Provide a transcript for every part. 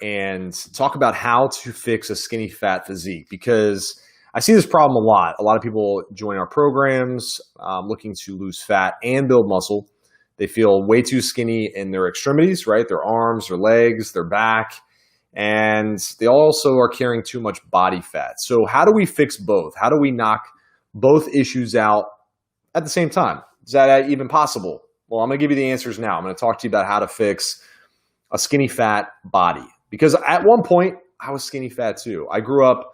and talk about how to fix a skinny fat physique, because I see this problem a lot. A lot of people join our programs looking to lose fat and build muscle. They feel way too skinny in their extremities, right? Their arms, their legs, their back, and they also are carrying too much body fat. So how do we fix both? How do we knock both issues out at the same time? Is that even possible? Well, I'm going to give you the answers now. I'm going to talk to you about how to fix a skinny fat body, because at one point I was skinny fat too. I grew up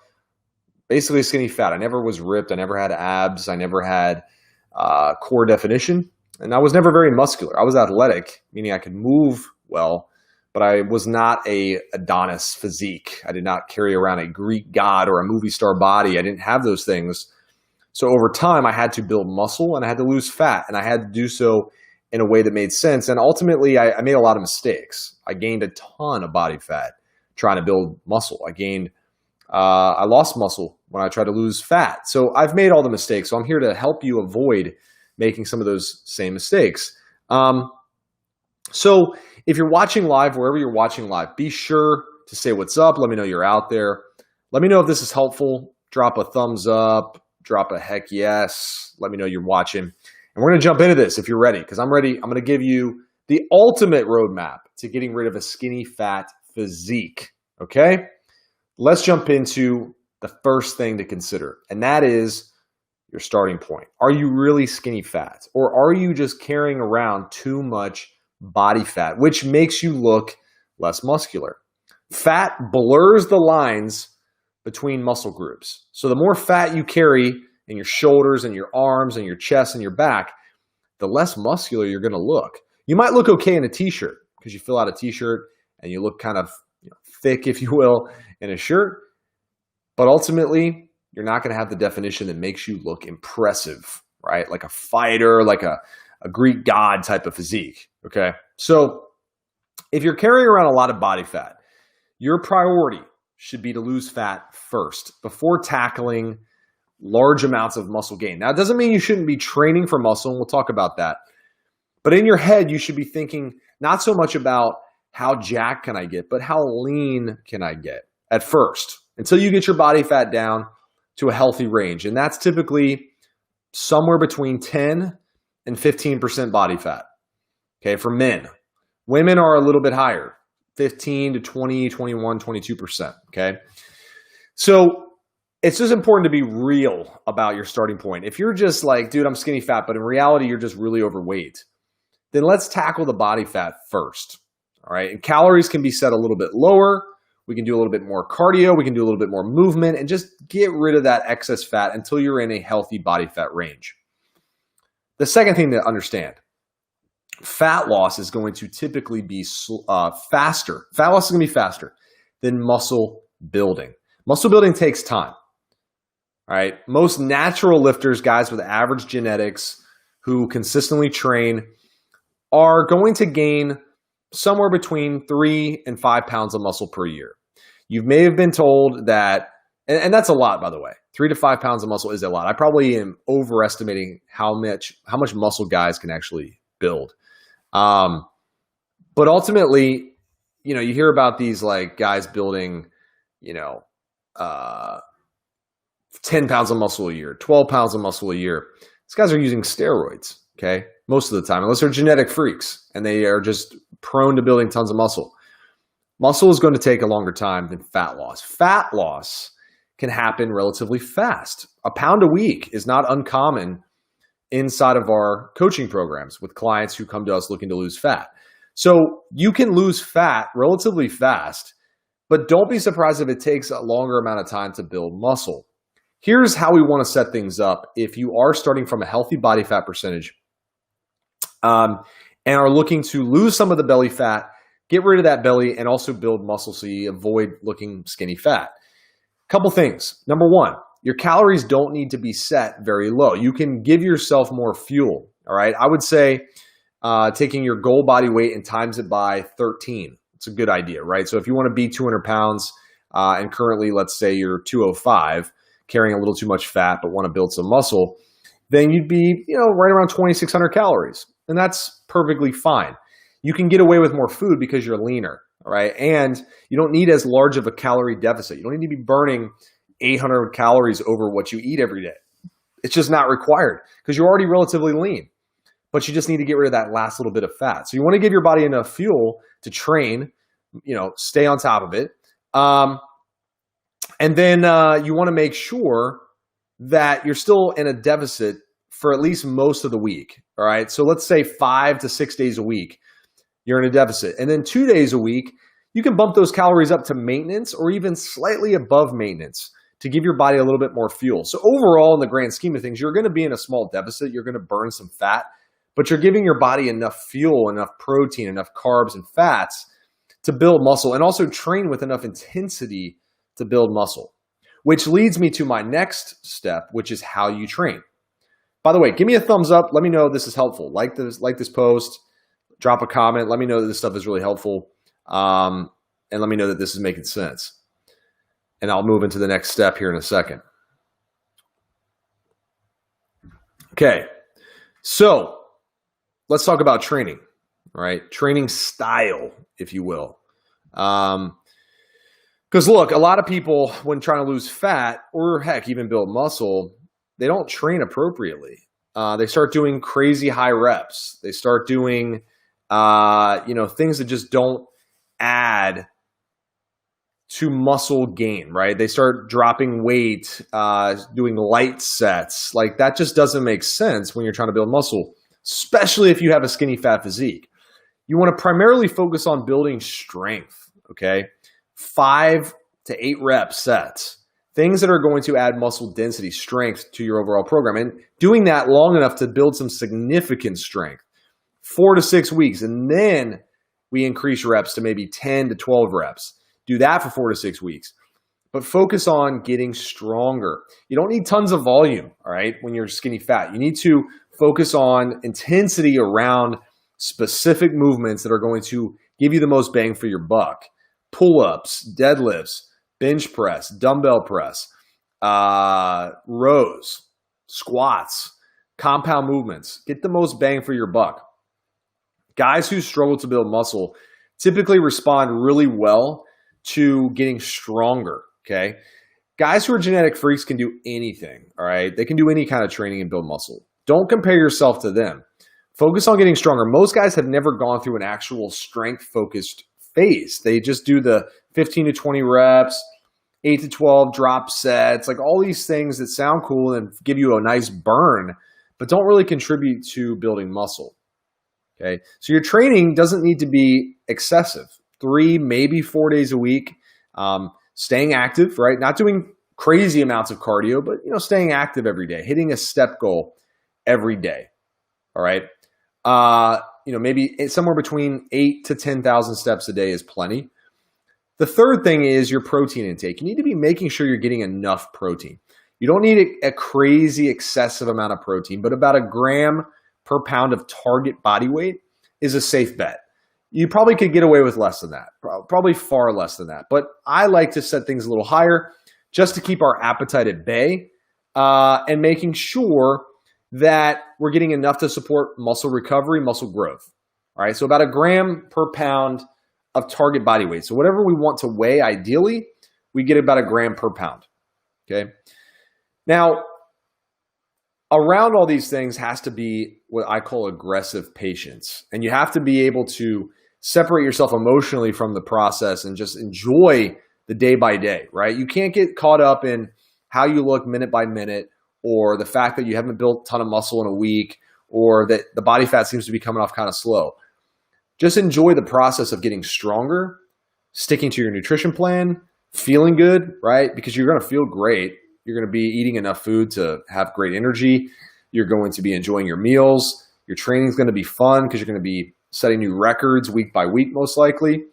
basically skinny fat. I never was ripped. I never had abs. I never had core definition, and I was never very muscular. I was athletic, meaning I could move well, but I was not a Adonis physique. I did not carry around a Greek god or a movie star body. I didn't have those things. So over time, I had to build muscle and I had to lose fat, and I had to do so in a way that made sense. And ultimately, I made a lot of mistakes. I gained a ton of body fat trying to build muscle. I lost muscle when I tried to lose fat. So I've made all the mistakes. So I'm here to help you avoid making some of those same mistakes. So if you're watching live, wherever you're watching live, be sure to say what's up. Let me know you're out there. Let me know if this is helpful. Drop a thumbs up, drop a heck yes. Let me know you're watching. And we're going to jump into this if you're ready, because I'm ready. I'm going to give you the ultimate roadmap to getting rid of a skinny fat physique. Okay? Let's jump into the first thing to consider, and that is your starting point. Are you really skinny fat, or are you just carrying around too much body fat, which makes you look less muscular? Fat blurs the lines between muscle groups. So the more fat you carry in your shoulders and your arms and your chest and your back, the less muscular you're going to look. You might look okay in a t-shirt because you fill out a t-shirt and you look kind of thick, if you will, in a shirt. But ultimately, you're not going to have the definition that makes you look impressive, right? Like a fighter, like a Greek god type of physique, okay? So if you're carrying around a lot of body fat, your priority should be to lose fat first before tackling large amounts of muscle gain. Now, it doesn't mean you shouldn't be training for muscle, and we'll talk about that. But in your head, you should be thinking not so much about how jacked can I get, but how lean can I get at first, until you get your body fat down to a healthy range. And that's typically somewhere between 10 and 15% body fat, okay, for men. Women are a little bit higher, 15 to 20, 21, 22%, okay? So it's just important to be real about your starting point. If you're just like, dude, I'm skinny fat, but in reality, you're just really overweight, then let's tackle the body fat first, all right? And calories can be set a little bit lower. We can do a little bit more cardio. We can do a little bit more movement and just get rid of that excess fat until you're in a healthy body fat range. The second thing to understand, fat loss is going to typically be faster. Fat loss is going to be faster than muscle building. Muscle building takes time. All right. Most natural lifters, guys with average genetics who consistently train, are going to gain somewhere between 3 and 5 pounds of muscle per year. You may have been told that, and that's a lot, by the way. 3 to 5 pounds of muscle is a lot. I probably am overestimating how much muscle guys can actually build. But ultimately, you hear about these like guys building, 10 pounds of muscle a year, 12 pounds of muscle a year. These guys are using steroids, okay? Most of the time, unless they're genetic freaks and they are just prone to building tons of muscle. Muscle is going to take a longer time than fat loss. Fat loss can happen relatively fast. A pound a week is not uncommon inside of our coaching programs with clients who come to us looking to lose fat. So you can lose fat relatively fast, but don't be surprised if it takes a longer amount of time to build muscle. Here's how we want to set things up if you are starting from a healthy body fat percentage and are looking to lose some of the belly fat, get rid of that belly, and also build muscle so you avoid looking skinny fat. Couple things. Number one, your calories don't need to be set very low. You can give yourself more fuel, all right? I would say taking your goal body weight and times it by 13. It's a good idea, right? So if you want to be 200 pounds and currently, let's say you're 205, carrying a little too much fat but want to build some muscle, then you'd be, right around 2,600 calories. And that's perfectly fine. You can get away with more food because you're leaner, all right? And you don't need as large of a calorie deficit. You don't need to be burning 800 calories over what you eat every day. It's just not required because you're already relatively lean, but you just need to get rid of that last little bit of fat. So you want to give your body enough fuel to train, stay on top of it. And then you want to make sure that you're still in a deficit for at least most of the week, all right? So let's say 5 to 6 days a week, you're in a deficit. And then 2 days a week, you can bump those calories up to maintenance or even slightly above maintenance to give your body a little bit more fuel. So overall, in the grand scheme of things, you're going to be in a small deficit. You're going to burn some fat, but you're giving your body enough fuel, enough protein, enough carbs and fats to build muscle and also train with enough intensity to build muscle, which leads me to my next step, which is how you train. By the way, give me a thumbs up. Let me know this is helpful. Like this post, drop a comment. Let me know that this stuff is really helpful. And let me know that this is making sense. And I'll move into the next step here in a second. Okay, so let's talk about training, right? Training style, if you will. Because look, a lot of people, when trying to lose fat or heck, even build muscle, they don't train appropriately. They start doing crazy high reps. They start doing, things that just don't add to muscle gain, right? They start dropping weight, doing light sets. Like that just doesn't make sense when you're trying to build muscle, especially if you have a skinny fat physique. You want to primarily focus on building strength, okay? 5 to 8 rep sets. Things that are going to add muscle density, strength to your overall program. And doing that long enough to build some significant strength. 4 to 6 weeks. And then we increase reps to maybe 10 to 12 reps. Do that for 4 to 6 weeks. But focus on getting stronger. You don't need tons of volume, all right, when you're skinny fat. You need to focus on intensity around specific movements that are going to give you the most bang for your buck. Pull-ups, deadlifts, bench press, dumbbell press, rows, squats, compound movements. Get the most bang for your buck. Guys who struggle to build muscle typically respond really well to getting stronger, okay? Guys who are genetic freaks can do anything, all right? They can do any kind of training and build muscle. Don't compare yourself to them. Focus on getting stronger. Most guys have never gone through an actual strength-focused phase. They just do the 15 to 20 reps, 8 to 12 drop sets, like all these things that sound cool and give you a nice burn, but don't really contribute to building muscle, okay? So your training doesn't need to be excessive. 3, maybe 4 days a week, staying active, right? Not doing crazy amounts of cardio, but staying active every day, hitting a step goal every day, all right? Maybe somewhere between 8 to 10,000 steps a day is plenty. The third thing is your protein intake. You need to be making sure you're getting enough protein. You don't need a crazy excessive amount of protein, but about 1 gram per pound of target body weight is a safe bet. You probably could get away with less than that, probably far less than that. But I like to set things a little higher just to keep our appetite at bay and making sure that we're getting enough to support muscle recovery, muscle growth. All right, so about 1 gram per pound of target body weight. So whatever we want to weigh, ideally, we get about 1 gram per pound, okay? Now, around all these things has to be what I call aggressive patience. And you have to be able to separate yourself emotionally from the process and just enjoy the day by day, right? You can't get caught up in how you look minute by minute or the fact that you haven't built a ton of muscle in a week or that the body fat seems to be coming off kind of slow. Just enjoy the process of getting stronger, sticking to your nutrition plan, feeling good, right? Because you're going to feel great. You're going to be eating enough food to have great energy. You're going to be enjoying your meals. Your training is going to be fun because you're going to be setting new records week by week, most likely.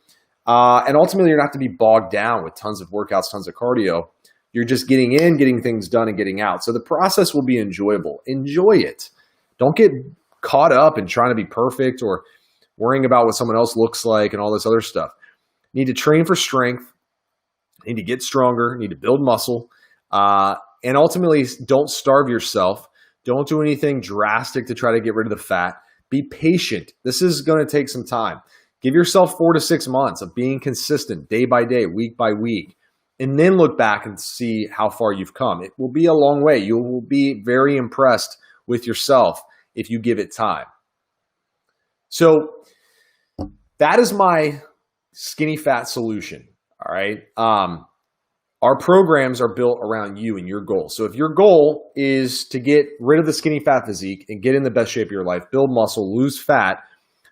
And ultimately, you're not to be bogged down with tons of workouts, tons of cardio. You're just getting in, getting things done, and getting out. So the process will be enjoyable. Enjoy it. Don't get caught up in trying to be perfect or worrying about what someone else looks like and all this other stuff. You need to train for strength. You need to get stronger. You need to build muscle. And ultimately, don't starve yourself. Don't do anything drastic to try to get rid of the fat. Be patient. This is going to take some time. Give yourself 4 to 6 months of being consistent day by day, week by week, and then look back and see how far you've come. It will be a long way. You will be very impressed with yourself if you give it time. So that is my skinny fat solution. All right. Our programs are built around you and your goals. So if your goal is to get rid of the skinny fat physique and get in the best shape of your life, build muscle, lose fat,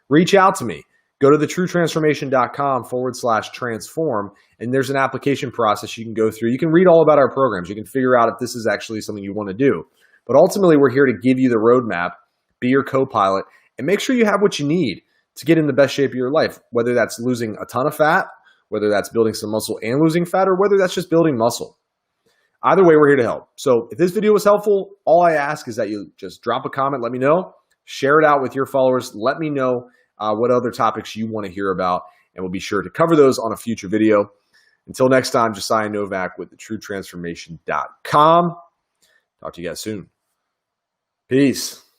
reach out to me. Go to thetruetransformation.com/transform, and there's an application process you can go through. You can read all about our programs. You can figure out if this is actually something you want to do. But ultimately, we're here to give you the roadmap, be your co-pilot, and make sure you have what you need to get in the best shape of your life, whether that's losing a ton of fat, whether that's building some muscle and losing fat, or whether that's just building muscle. Either way, we're here to help. So if this video was helpful, all I ask is that you just drop a comment, let me know, share it out with your followers, let me know what other topics you want to hear about, and we'll be sure to cover those on a future video. Until next time, Josiah Novak with thetruetransformation.com. Talk to you guys soon. Peace.